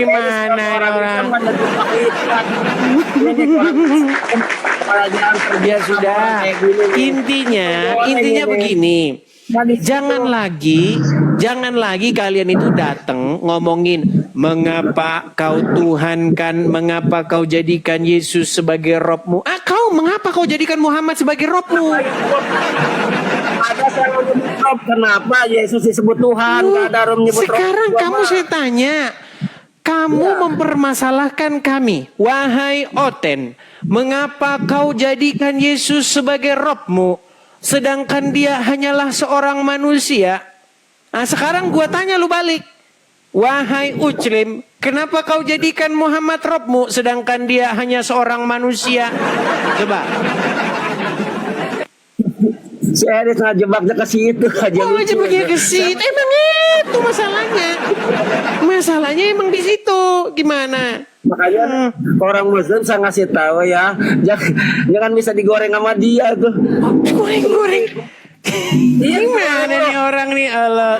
Gimana nih orang? Ya sudah. Intinya begini. Jangan lagi kalian itu datang ngomongin mengapa kau Tuhankan, mengapa kau jadikan Yesus sebagai Robmu. Mengapa kau jadikan Muhammad sebagai Robmu? Ada saya menyebut Rob, kenapa Yesus disebut Tuhan? Gak ada Rob menyebut Sekarang Rob. kamu saya tanya, kamu mempermasalahkan kami, wahai Oten, mengapa kau jadikan Yesus sebagai Robmu? Sedangkan dia hanyalah seorang manusia. Nah sekarang gua tanya lu balik. Wahai Uclim, kenapa kau jadikan Muhammad Robmu sedangkan dia hanya seorang manusia? Coba. Si Eris ngejebaknya ke situ aja. Oh jebaknya ke situ. Emang itu masalahnya. Masalahnya emang di situ. Gimana? Makanya orang Muslim saya ngasih tahu ya, jangan bisa digoreng sama dia tuh. Goreng. Gimana nih orang nih? Allah.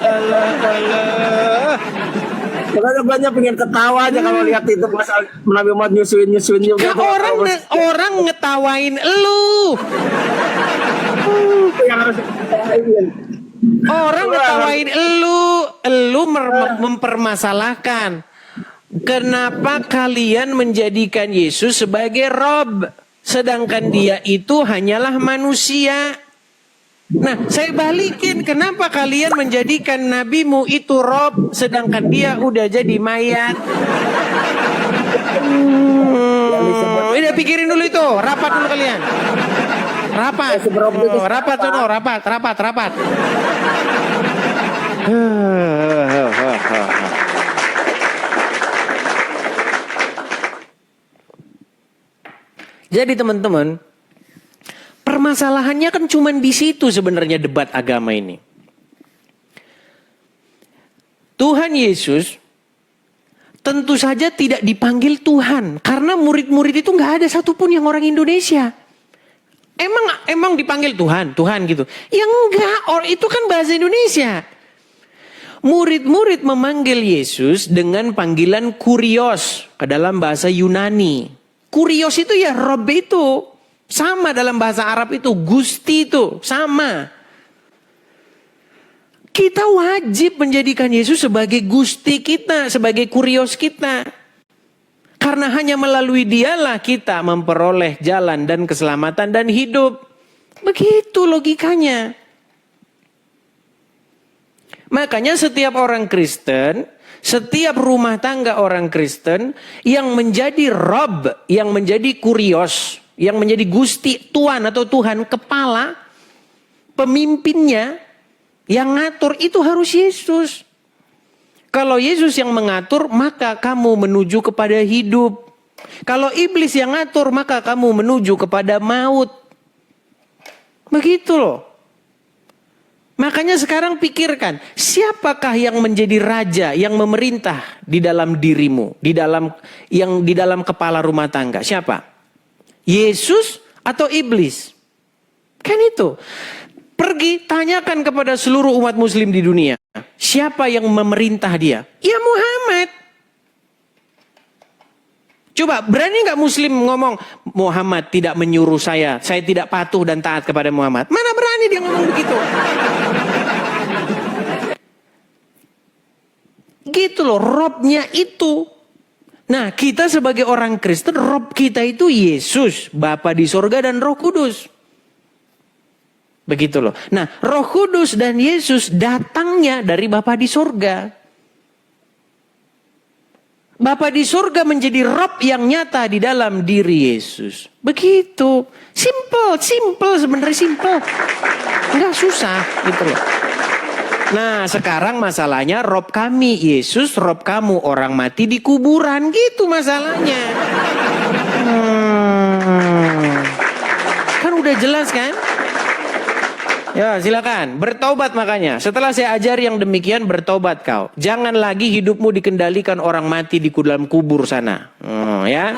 Makanya banyak pengen ketawa aja kalau lihat itu pasal Nabi Muhammad nyusuin juga. Orang ngetawain elu. Yang harus diketawain. Orang ngetawain elu mempermasalahkan. Kenapa kalian menjadikan Yesus sebagai Rob, sedangkan dia itu hanyalah manusia? Nah, saya balikin, kenapa kalian menjadikan nabimu itu Rob, sedangkan dia udah jadi mayat? Udah pikirin dulu itu, rapat dulu kalian. Rapat. Jadi teman-teman, permasalahannya kan cuma di situ sebenarnya debat agama ini. Tuhan Yesus tentu saja tidak dipanggil Tuhan karena murid-murid itu nggak ada satupun yang orang Indonesia. Emang dipanggil Tuhan gitu. Ya enggak, itu kan bahasa Indonesia. Murid-murid memanggil Yesus dengan panggilan kurios ke dalam bahasa Yunani. Kurios itu ya Rob itu. Sama dalam bahasa Arab itu. Gusti itu. Sama. Kita wajib menjadikan Yesus sebagai Gusti kita. Sebagai kurios kita. Karena hanya melalui dialah kita memperoleh jalan dan keselamatan dan hidup. Begitu logikanya. Makanya setiap orang Kristen, setiap rumah tangga orang Kristen yang menjadi Rob, yang menjadi kurios, yang menjadi Gusti, Tuan atau Tuhan, kepala, pemimpinnya, yang ngatur itu harus Yesus. Kalau Yesus yang mengatur, maka kamu menuju kepada hidup. Kalau iblis yang ngatur, maka kamu menuju kepada maut. Begitu loh. Makanya sekarang pikirkan, siapakah yang menjadi raja, yang memerintah di dalam dirimu, di dalam kepala rumah tangga? Siapa? Yesus atau iblis? Kan itu. Pergi tanyakan kepada seluruh umat muslim di dunia. Siapa yang memerintah dia? Ya Muhammad. Coba berani gak muslim ngomong, Muhammad tidak menyuruh saya tidak patuh dan taat kepada Muhammad. Mana berani dia ngomong begitu? Gitu loh, Robnya itu. Nah kita sebagai orang Kristen, Rob kita itu Yesus, Bapa di sorga dan Roh Kudus. Begitu loh. Nah, Roh Kudus dan Yesus datangnya dari Bapa di sorga. Bapa di sorga menjadi Rob yang nyata di dalam diri Yesus. Begitu. Simple sebenarnya simple. Enggak susah gitu loh. Nah, sekarang masalahnya Rob kami Yesus, Rob kamu orang mati di kuburan, gitu masalahnya. Kan udah jelas kan? Ya silakan, bertobat makanya. Setelah saya ajar yang demikian, bertobat kau. Jangan lagi hidupmu dikendalikan orang mati di dalam kubur sana. Ya.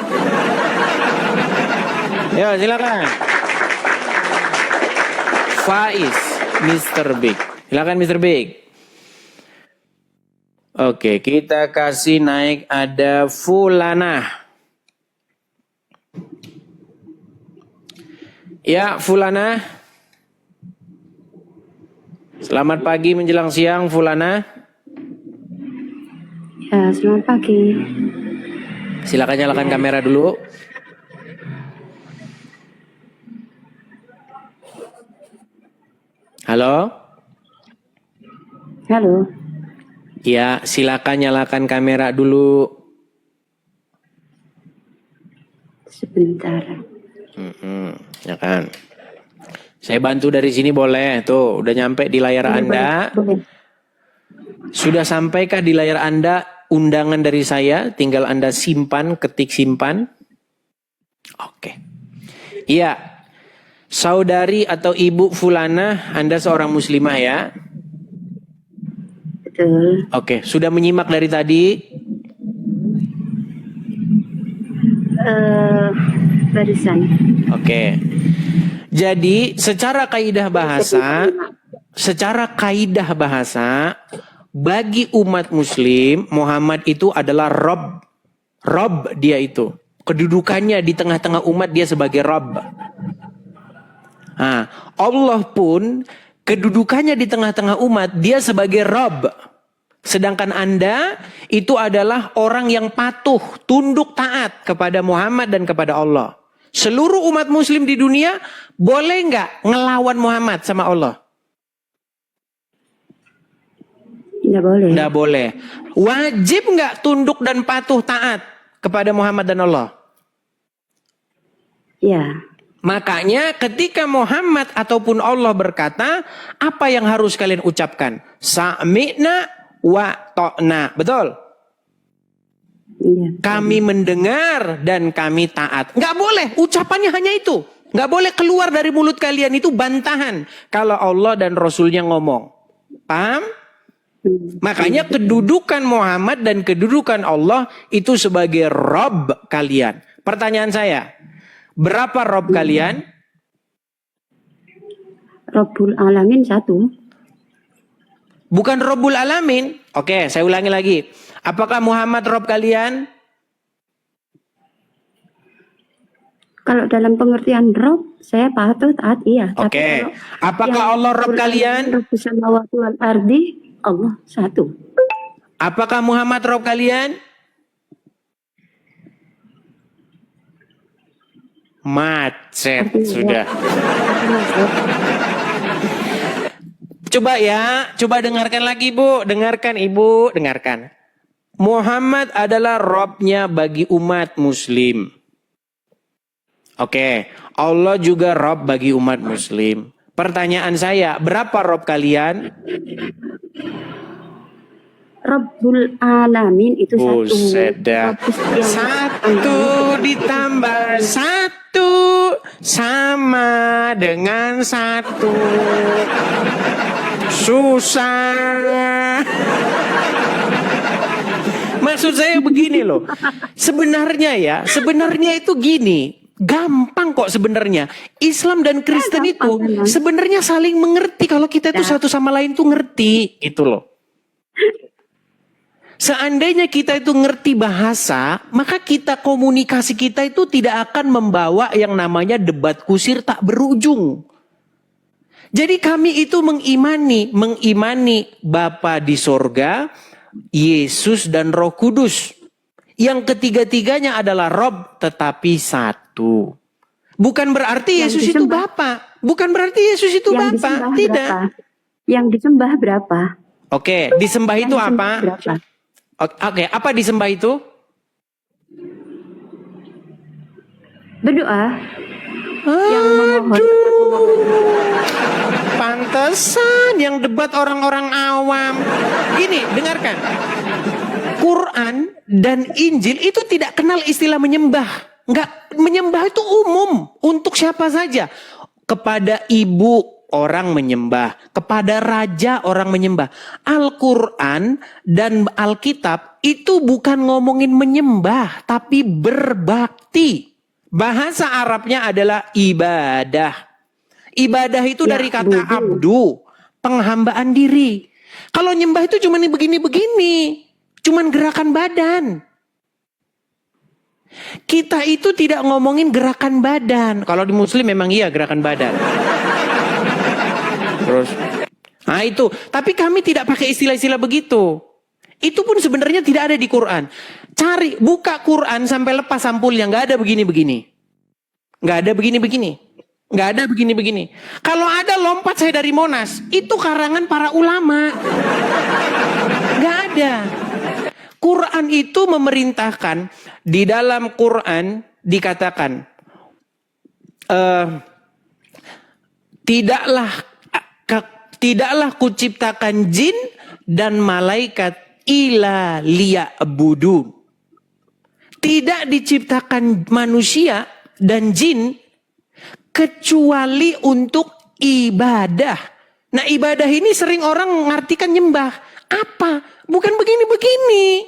Ya silakan. Faiz, Mr. Big. Silakan Mr. Big. Oke, kita kasih naik ada Fulana. Ya, Fulana. Selamat pagi menjelang siang, Fulana. Ya, selamat pagi. Silakan nyalakan kamera dulu. Halo? Halo. Ya, silakan nyalakan kamera dulu. Sebentar. Ya kan. Saya bantu dari sini boleh. Tuh, udah nyampe di layar Anda. Boleh. Sudah sampaikah di layar Anda undangan dari saya? Tinggal Anda simpan, ketik simpan. Oke. Iya. Saudari atau Ibu Fulana, Anda seorang muslimah ya? Betul. Oke, sudah menyimak dari tadi? Barusan. Oke. Jadi secara kaidah bahasa, bagi umat muslim, Muhammad itu adalah Rob. Rob dia itu. Kedudukannya di tengah-tengah umat dia sebagai Rob. Nah, Allah pun kedudukannya di tengah-tengah umat dia sebagai Rob. Sedangkan Anda itu adalah orang yang patuh, tunduk taat kepada Muhammad dan kepada Allah. Seluruh umat muslim di dunia boleh nggak ngelawan Muhammad sama Allah? Nggak boleh. Nggak boleh. Wajib nggak tunduk dan patuh taat kepada Muhammad dan Allah? Ya. Makanya ketika Muhammad ataupun Allah berkata, apa yang harus kalian ucapkan? Sami'na wa ta'na. Betul? Iya. Kami mendengar dan kami taat. Nggak boleh, ucapannya hanya itu. Nggak boleh keluar dari mulut kalian itu bantahan kalau Allah dan Rasulnya ngomong. Paham? Makanya kedudukan Muhammad dan kedudukan Allah itu sebagai Rob kalian. Pertanyaan saya, berapa Rob kalian? Rabbul Alamin satu. Bukan Rabbul Alamin. Oke, saya ulangi lagi. Apakah Muhammad Rob kalian? Kalau dalam pengertian Rob, saya patuh taat iya. Oke. Tapi Apakah Allah Rob kalian? Rabbus samawati wal ardi, Allah satu. Apakah Muhammad Rob kalian? Macet sudah. Coba ya, coba dengarkan lagi Bu, dengarkan Ibu, dengarkan. Muhammad adalah Robnya bagi umat muslim. Oke, Allah juga Rob bagi umat muslim. Pertanyaan saya, berapa Rob kalian? Rabbul Alamin itu Buset dah. satu. Satu ditambah satu sama dengan satu. Susah. Maksud saya begini loh. Sebenarnya itu gini. Gampang kok sebenarnya. Islam dan Kristen itu sebenarnya saling mengerti kalau kita itu satu sama lain tuh ngerti gitu loh. Seandainya kita itu ngerti bahasa, maka komunikasi kita itu tidak akan membawa yang namanya debat kusir tak berujung. Jadi kami itu mengimani Bapa di sorga, Yesus dan Roh Kudus. Yang ketiga-tiganya adalah Rob tetapi satu. Bukan berarti Yesus itu Bapa. Bukan berarti Yesus itu Bapa. Tidak. Berapa? Yang disembah berapa? Oke, disembah itu apa? Berapa? Oke, apa disembah itu? Berdoa. Pantesan yang debat orang-orang awam. Gini, dengarkan. Quran dan Injil itu tidak kenal istilah menyembah. Enggak, menyembah itu umum untuk siapa saja. Kepada ibu orang menyembah, kepada raja orang menyembah. Al-Quran dan Alkitab itu bukan ngomongin menyembah, tapi berbakti. Bahasa Arabnya adalah ibadah. Ibadah itu dari kata abdu, penghambaan diri. Kalau nyembah itu cuma begini-begini. Cuman gerakan badan. Kita itu tidak ngomongin gerakan badan. Kalau di Muslim memang iya gerakan badan. Terus, nah itu. Tapi kami tidak pakai istilah-istilah begitu. Itu pun sebenarnya tidak ada di Quran. Buka Quran sampai lepas sampulnya. Nggak ada begini-begini. Nggak ada begini-begini. Nggak ada begini-begini. Kalau ada lompat saya dari Monas. Itu karangan para ulama. Nggak ada. Quran itu memerintahkan, di dalam Quran dikatakan tidaklah kuciptakan jin dan malaikat illa liya'budun. Tidak diciptakan manusia dan jin kecuali untuk ibadah. Nah, ibadah ini sering orang mengartikan nyembah. Apa? Bukan begini-begini.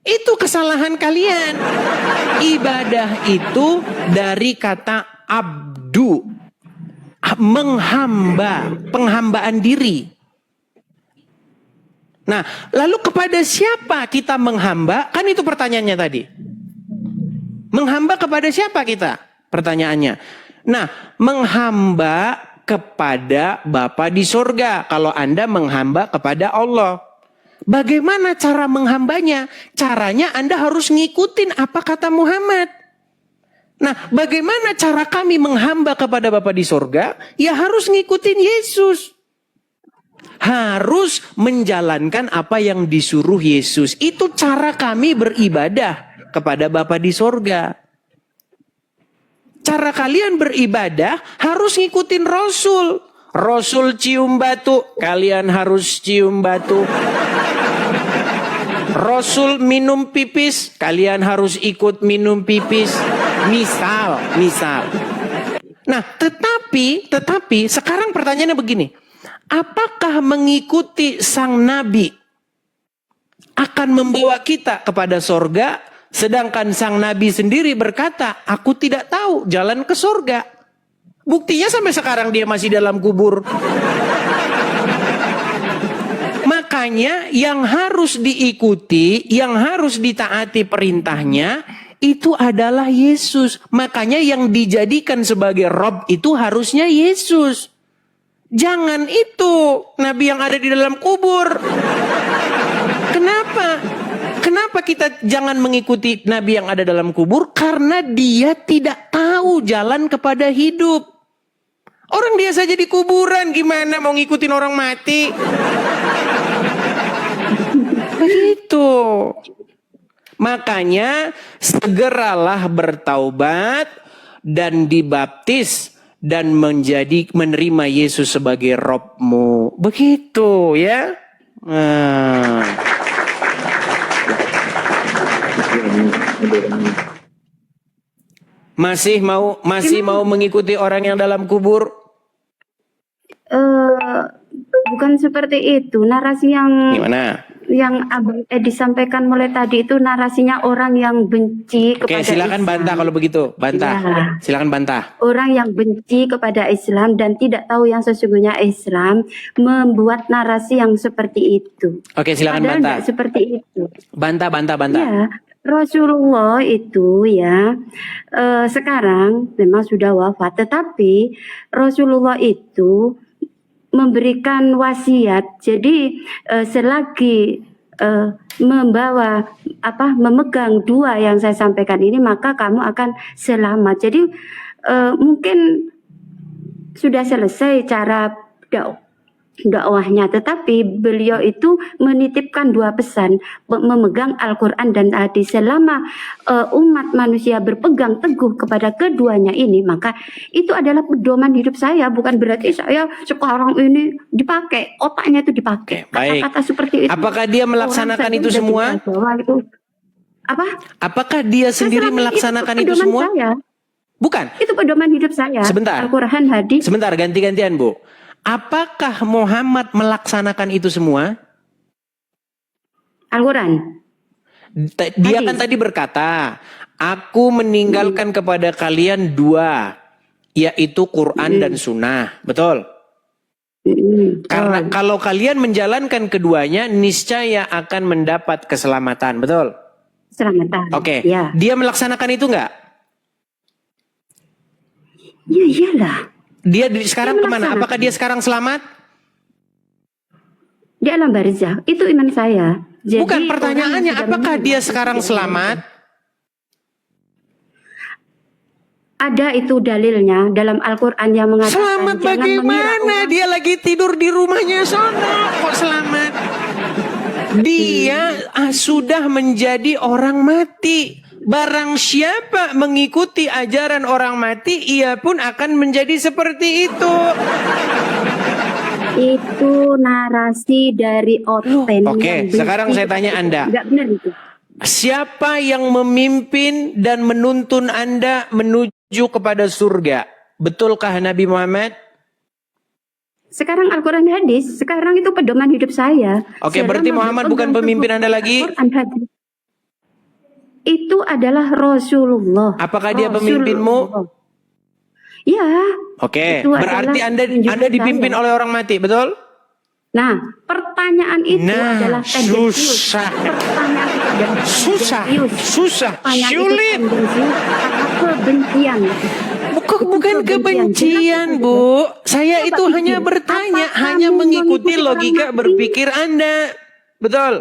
Itu kesalahan kalian. Ibadah itu dari kata abdu. Menghamba. Penghambaan diri. Nah, lalu kepada siapa kita menghamba? Kan itu pertanyaannya tadi. Menghamba kepada siapa kita? Pertanyaannya. Nah, menghamba kepada Bapa di surga. Kalau Anda menghamba kepada Allah. Bagaimana cara menghambanya? Caranya Anda harus ngikutin apa kata Muhammad. Nah, bagaimana cara kami menghamba kepada Bapa di surga? Ya harus ngikutin Yesus. Harus menjalankan apa yang disuruh Yesus. Itu cara kami beribadah kepada Bapa di surga. Cara kalian beribadah harus ngikutin Rasul. Rasul cium batu, kalian harus cium batu. Rasul minum pipis, kalian harus ikut minum pipis. Misal. Nah, tetapi sekarang pertanyaannya begini. Apakah mengikuti sang nabi akan membawa kita kepada sorga? Sedangkan sang nabi sendiri berkata, aku tidak tahu jalan ke sorga. Buktinya sampai sekarang dia masih dalam kubur. Makanya yang harus diikuti, yang harus ditaati perintahnya, itu adalah Yesus. Makanya yang dijadikan sebagai Rob itu harusnya Yesus. Jangan itu nabi yang ada di dalam kubur. Kenapa? Kenapa kita jangan mengikuti nabi yang ada dalam kubur? Karena dia tidak tahu jalan kepada hidup. Orang dia saja di kuburan, gimana mau ngikutin orang mati? Begitu. Makanya segeralah bertaubat dan dibaptis dan menerima Yesus sebagai Robmu. Begitu ya. Masih mau mengikuti orang yang dalam kubur? Bukan seperti itu. Narasi yang Gimana? yang Abang Edi sampaikan mulai tadi itu narasinya orang yang benci kepada Oke, silakan Islam. bantah kalau begitu. Bantah. Ya. Silakan bantah. Orang yang benci kepada Islam dan tidak tahu yang sesungguhnya Islam membuat narasi yang seperti itu. Oke, silakan Padahal bantah. tidak seperti itu. Bantah. Ya, Rasulullah itu ya sekarang memang sudah wafat, tetapi Rasulullah itu memberikan wasiat. Jadi selagi memegang dua yang saya sampaikan ini, maka kamu akan selamat. Jadi mungkin sudah selesai cara dakwahnya, tetapi beliau itu menitipkan dua pesan, memegang Al-Quran dan hadis. Selama umat manusia berpegang teguh kepada keduanya ini, maka itu adalah pedoman hidup saya. Bukan berarti saya sekarang ini dipakai, otaknya itu dipakai. Baik. Kata-kata seperti itu. Apakah dia melaksanakan itu semua? Apa? Apakah dia sendiri melaksanakan itu semua? Saya. Bukan. Itu pedoman hidup saya. Sebentar. Al-Quran, hadis. Sebentar, ganti-gantian, Bu. Apakah Muhammad melaksanakan itu semua? Al-Quran. Dia Hadis. kan tadi berkata, aku meninggalkan kepada kalian dua, yaitu Quran dan Sunnah. Betul? Karena kalau kalian menjalankan keduanya, niscaya akan mendapat keselamatan. Betul? Selamatan. Oke. Ya. Dia melaksanakan itu enggak? Ya iyalah. Dia sekarang Dia kemana? Apakah dia sekarang selamat? Di alam barzah. Itu iman saya. Jadi, Bukan, pertanyaannya apakah dia sekarang selamat? Ada itu dalilnya dalam Al-Quran yang mengatakan Selamat jangan mengira bagaimana? orang- Dia lagi tidur di rumahnya sono. Kok selamat? Dia sudah menjadi orang mati. Barang siapa mengikuti ajaran orang mati, ia pun akan menjadi seperti itu. Itu narasi dari Oten. Oke, sekarang saya tanya Anda. Enggak benar itu. Siapa yang memimpin dan menuntun Anda menuju kepada surga? Betulkah Nabi Muhammad? Sekarang Al-Quran hadis, sekarang itu pedoman hidup saya. Oke, Selama berarti Muhammad bukan berpegang pemimpin teguh Anda lagi? Al-Quran hadis. Itu adalah Rasulullah. Apakah dia pemimpinmu? Ya. Oke, Itu berarti adalah Anda junjungan dipimpin saya. oleh orang mati, betul? Nah, pertanyaan itu adalah tendensius. susah. Pertanyaan itu adalah Susah, tendensius. susah, Pertanyaan itu sulit. tendensius karena kebencian. Bukan kebencian, Bu. Saya Coba itu pikir, hanya bertanya, apa hanya kamu mengikuti mengikuti orang logika mati? berpikir Anda. Betul?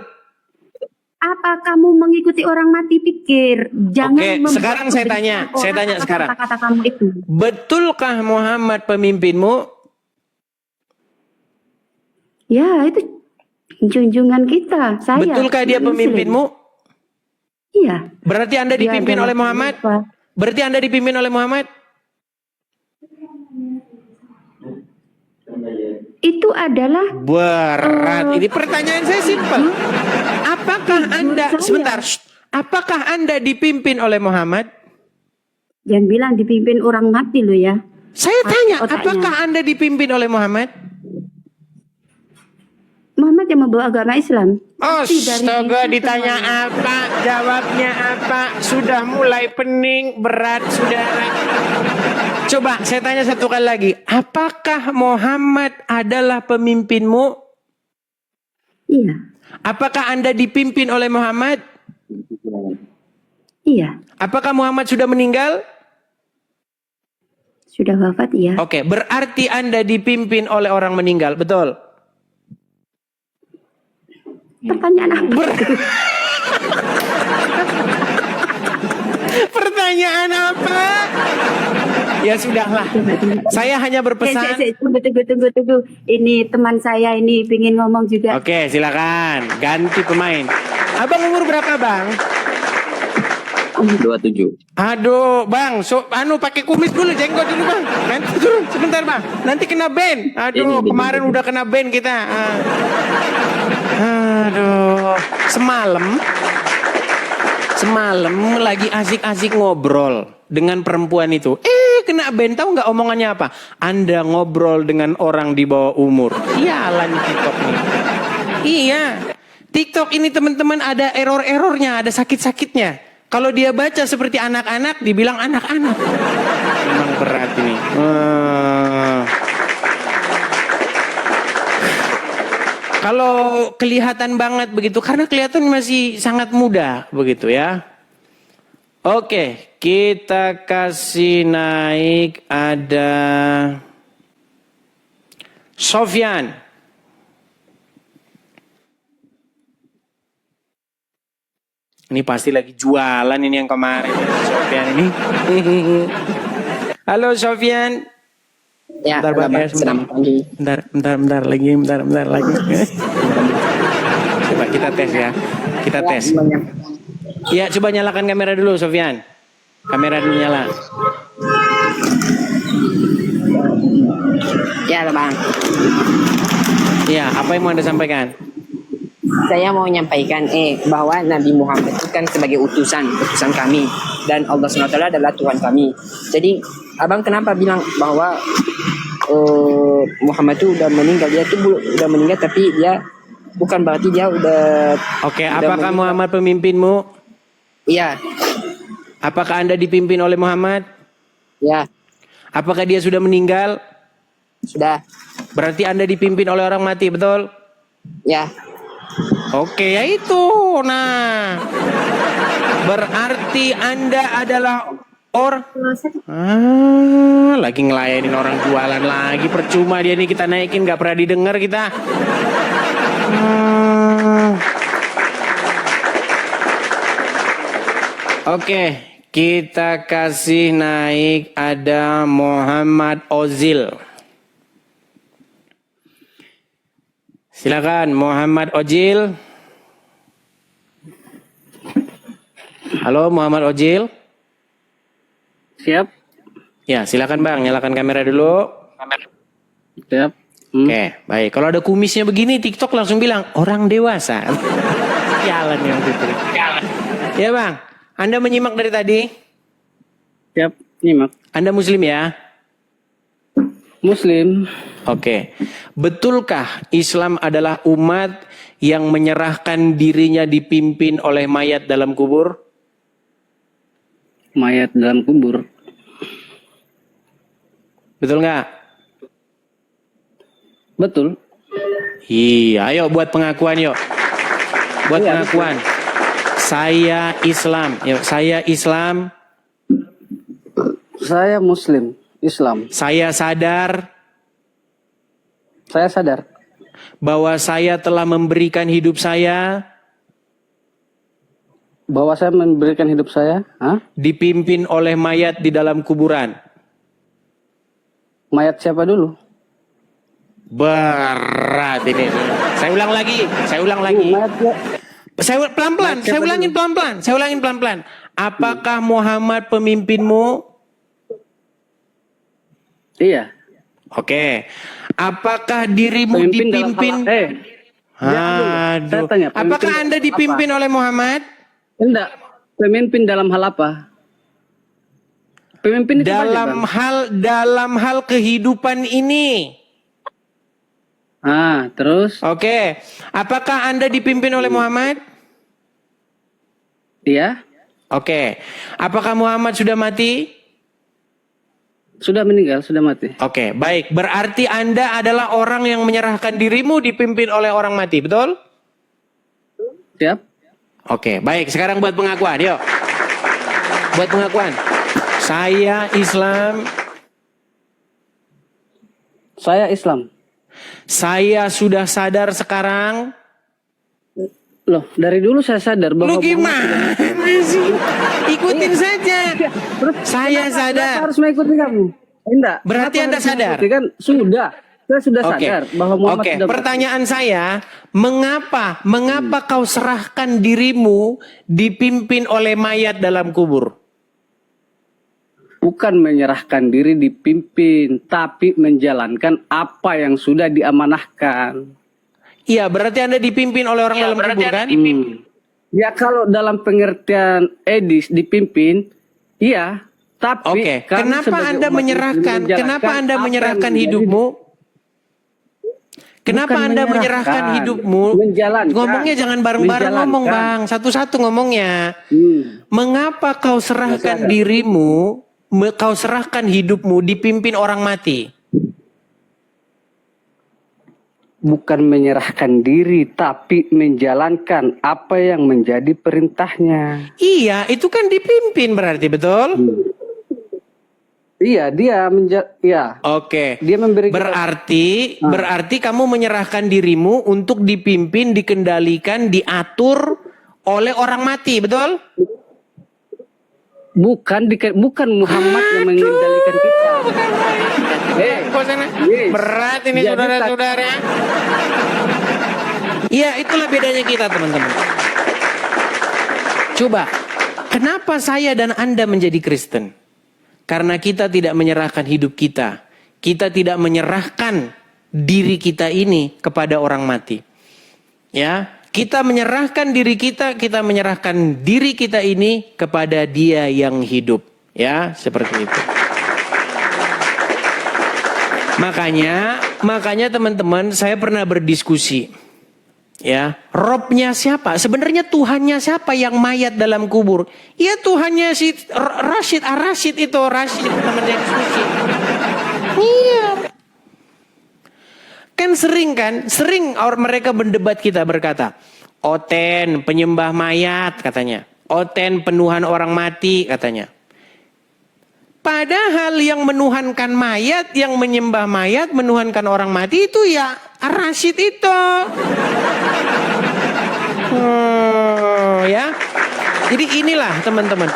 Apa kamu mengikuti orang mati pikir? Jangan Oke, membuat sekarang saya tanya, kebencian saya orang tanya atas sekarang. kata-kata kamu itu. Betulkah Muhammad pemimpinmu? Ya, itu junjungan kita. Saya. Betulkah dia Muslim. pemimpinmu? Iya. Berarti Anda Dia dipimpin adalah oleh Muhammad? khalifah. Berarti Anda dipimpin oleh Muhammad? Itu adalah Berat. Ini pertanyaan saya simpel. Apakah Anda saya. sebentar? Apakah Anda dipimpin oleh Muhammad? jangan bilang dipimpin orang mati loh ya. Saya tanya, Otaknya. apakah Anda dipimpin oleh Muhammad? Muhammad yang membawa agama Islam. Pasti dari Astaga, situ ditanya semuanya. apa? Jawabnya apa? Sudah mulai pening, berat, saudara. Coba saya tanya satu kali lagi. Apakah Muhammad adalah pemimpinmu? Iya. Apakah Anda dipimpin oleh Muhammad? Iya. Apakah Muhammad sudah meninggal? Sudah wafat ya. Oke, berarti Anda dipimpin oleh orang meninggal, betul? Pertanyaan apa? Pertanyaan apa? Ya sudahlah. Saya hanya berpesan. Tunggu. Ini teman saya ini pingin ngomong juga. Oke, silakan. Ganti pemain. Abang umur berapa, Bang? 27. Aduh, Bang, pakai kumis dulu, jenggot dulu, Bang. Nanti turun sebentar, Bang. Nanti kena ban. Aduh, kemarin udah kena ban kita. Aduh, semalam lagi asik-asik ngobrol dengan perempuan itu. Kena ban, tahu nggak omongannya apa? Anda ngobrol dengan orang di bawah umur. Iyalah nih TikTok nih. Iya. TikTok ini teman-teman ada error-errornya, ada sakit-sakitnya. Kalau dia baca seperti anak-anak, dibilang anak-anak. Memang berat ini. Kalau kelihatan banget begitu, karena kelihatan masih sangat muda begitu ya. Oke, kita kasih naik ada Sofyan. Ini pasti lagi jualan ini yang kemarin Sofyan ini. Halo Sofyan. Ya, Bentar, Bang, ya, selamat pagi. Bentar lagi. Coba kita tes ya. Kita tes. Ya, coba nyalakan kamera dulu, Sofyan. Kamera dulu nyala. Ya, Bang. Ya, apa yang mau Anda sampaikan? Saya mau menyampaikan bahwa Nabi Muhammad itu kan sebagai utusan kami, dan Allah SWT adalah Tuhan kami. Jadi abang kenapa bilang bahwa Muhammad itu udah meninggal? Dia tuh udah meninggal, tapi dia bukan berarti dia udah. Oke, udah apakah meninggal. Muhammad pemimpinmu? Iya, Apakah Anda dipimpin oleh Muhammad? ya, Apakah dia sudah meninggal? Sudah. Berarti Anda dipimpin oleh orang mati, betul? Ya. Oke, ya itu. Nah, berarti Anda adalah lagi ngelayanin orang jualan lagi. Percuma dia nih, kita naikin gak pernah didengar kita. Oke, kita kasih naik ada Muhammad Ozil. Silakan Muhammad Ozil. Halo Muhammad Ozil. Siap. Ya, silakan Bang, nyalakan kamera dulu. Siap. Oke, baik. Kalau ada kumisnya begini, TikTok langsung bilang orang dewasa. Jalan yang gitu. Ya Bang, Anda menyimak dari tadi? Siap. Nyimak. Anda Muslim ya? Muslim. Oke. Betulkah Islam adalah umat yang menyerahkan dirinya dipimpin oleh mayat dalam kubur? Mayat dalam kubur. Betul nggak? Betul. Iya, ayo buat pengakuan yuk. Buat Iya, pengakuan. Saya Islam. Yuk, saya Islam. Saya Muslim. Islam. Saya sadar Saya sadar bahwa saya telah memberikan hidup saya bahwa saya memberikan hidup saya dipimpin oleh mayat di dalam kuburan. mayat siapa dulu? Berat ini. Saya ulang lagi. Mayat Saya pelan-pelan. Saya ulangin pelan-pelan. Apakah Muhammad pemimpinmu? Iya. Oke. Apakah dirimu dipimpin? Aduh. Apakah Anda dipimpin oleh Muhammad? Enggak. Pemimpin dalam hal apa? Pemimpin itu dalam hal kehidupan ini. Terus? Oke. Apakah Anda dipimpin oleh Muhammad? Iya. Oke. Apakah Muhammad sudah mati? Sudah meninggal, sudah mati. Oke, baik. Berarti Anda adalah orang yang menyerahkan dirimu dipimpin oleh orang mati, betul? Siap. Oke, baik. Sekarang buat pengakuan, yuk. Buat pengakuan. Saya Islam. Saya Islam. Saya sudah sadar sekarang. Loh, dari dulu saya sadar bahwa Lu gimana sih? Ikutin saja. Terus Saya kenapa sadar. harus mengikuti kamu? Enggak. Berarti Kenapa Anda harus sadar? mengikuti? Kan sudah. Saya sudah Oke. sadar bahwa Muhammad Oke, sudah pertanyaan saya, mengapa kau serahkan dirimu dipimpin oleh mayat dalam kubur? bukan menyerahkan diri dipimpin, tapi menjalankan apa yang sudah diamanahkan. Iya, berarti Anda dipimpin oleh orang dalam kubur kan? Ya kalau dalam pengertian Edis dipimpin, iya. Tapi Oke, kenapa Anda menyerahkan hidupmu? Kenapa Bukan Anda menyerahkan hidupmu? Menjalankan. Ngomongnya jangan bareng-bareng ngomong, Bang. Satu-satu ngomongnya. Mengapa kau serahkan dirimu, kau serahkan hidupmu dipimpin orang mati? Bukan menyerahkan diri, tapi menjalankan apa yang menjadi perintahnya. Iya, itu kan dipimpin berarti, betul? Iya, iya. Oke. Dia memberi berarti kamu menyerahkan dirimu untuk dipimpin, dikendalikan, diatur oleh orang mati, betul? Bukan Muhammad yang mengendalikan kita. Berat ini saudara-saudara. Iya, itulah bedanya kita, teman-teman. Coba, kenapa saya dan Anda menjadi Kristen? Karena kita tidak menyerahkan hidup kita. Kita tidak menyerahkan diri kita ini kepada orang mati. Ya, kita menyerahkan diri kita ini kepada Dia yang hidup. Ya, seperti itu. Makanya teman-teman, saya pernah berdiskusi. Ya, Robnya siapa? Sebenarnya Tuhannya siapa yang mayat dalam kubur? Ya Tuhannya si Rashid itu Rashid teman saya diskusi. Iya. Kan sering mereka berdebat kita berkata, Oten penyembah mayat katanya. Oten penuhan orang mati katanya. Padahal yang menuhankan mayat, yang menyembah mayat, menuhankan orang mati itu ya Rashid itu. Ya. Jadi inilah teman-teman,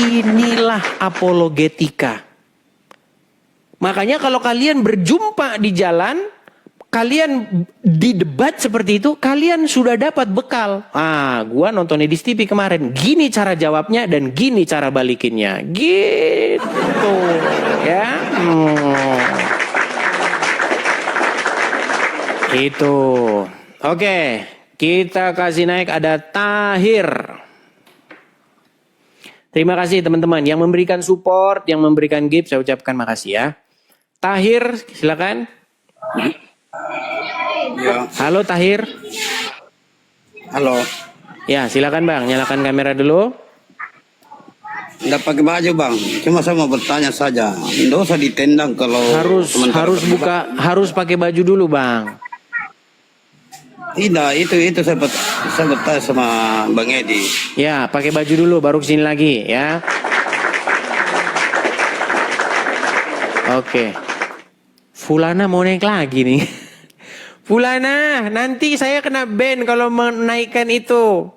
inilah apologetika. Makanya kalau kalian berjumpa di jalan, kalian didebat seperti itu, kalian sudah dapat bekal. Gua nonton Edis TV kemarin, gini cara jawabnya dan gini cara balikinnya. Gitu, ya. Itu. Oke, kita kasih naik ada Tahir. Terima kasih teman-teman yang memberikan support, yang memberikan gift, saya ucapkan makasih ya. Tahir, silakan. Ya. Halo Tahir. Halo. Ya, silakan Bang, nyalakan kamera dulu. Nggak pakai baju Bang, cuma saya mau bertanya saja. Nggak usah ditendang kalau harus pakai baju dulu Bang. Tidak, itu saya bertanya sama Bang Edi. Ya, pakai baju dulu baru kesini lagi ya. Oke. Fulana mau naik lagi nih. Fulana, nanti saya kena ban kalau menaikkan itu.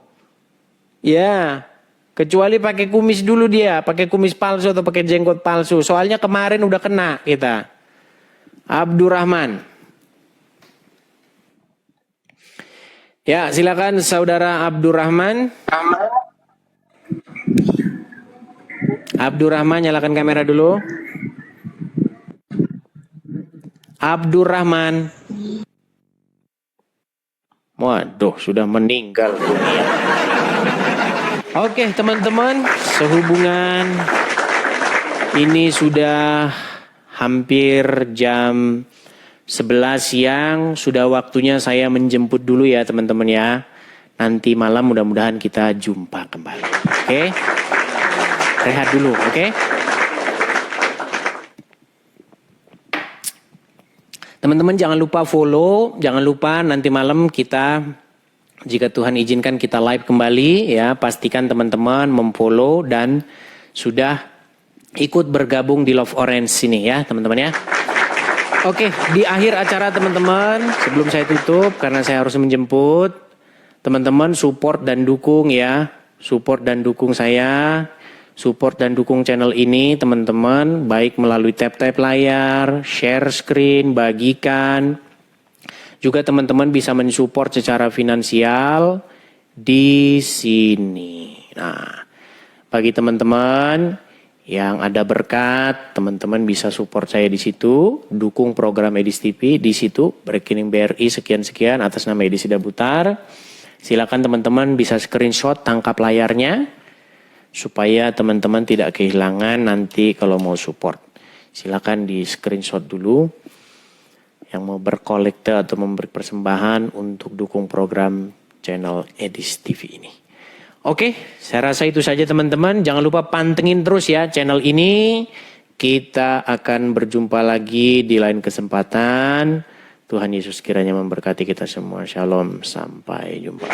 Ya, kecuali pakai kumis dulu dia, pakai kumis palsu atau pakai jenggot palsu. Soalnya kemarin udah kena kita. Abdurrahman. Ya, silakan saudara Abdurrahman. Abdurrahman, nyalakan kamera dulu. Abdurrahman. Waduh, sudah meninggal dunia. Oke, teman-teman, sehubungan ini sudah hampir jam 11 siang, sudah waktunya saya menjemput dulu ya teman-teman ya. Nanti malam mudah-mudahan kita jumpa kembali. Oke? Rehat dulu, oke? Teman-teman jangan lupa follow, jangan lupa nanti malam kita, jika Tuhan izinkan kita live kembali ya. Pastikan teman-teman memfollow dan sudah ikut bergabung di Love Orange sini ya teman-teman ya. Oke, di akhir acara teman-teman, sebelum saya tutup karena saya harus menjemput, teman-teman support dan dukung ya, support dan dukung saya, support dan dukung channel ini teman-teman, baik melalui tap-tap layar, share screen, bagikan, juga teman-teman bisa mensupport secara finansial di sini. Nah, bagi teman-teman yang ada berkat, teman-teman bisa support saya di situ, dukung program Edis TV di situ, rekening BRI sekian-sekian atas nama Edi Sidabutar. Silakan teman-teman bisa screenshot, tangkap layarnya supaya teman-teman tidak kehilangan nanti kalau mau support. Silakan di screenshot dulu yang mau berkolekte atau memberi persembahan untuk dukung program channel Edis TV ini. Oke, saya rasa itu saja teman-teman. Jangan lupa pantengin terus ya channel ini. Kita akan berjumpa lagi di lain kesempatan. Tuhan Yesus kiranya memberkati kita semua. Shalom, sampai jumpa.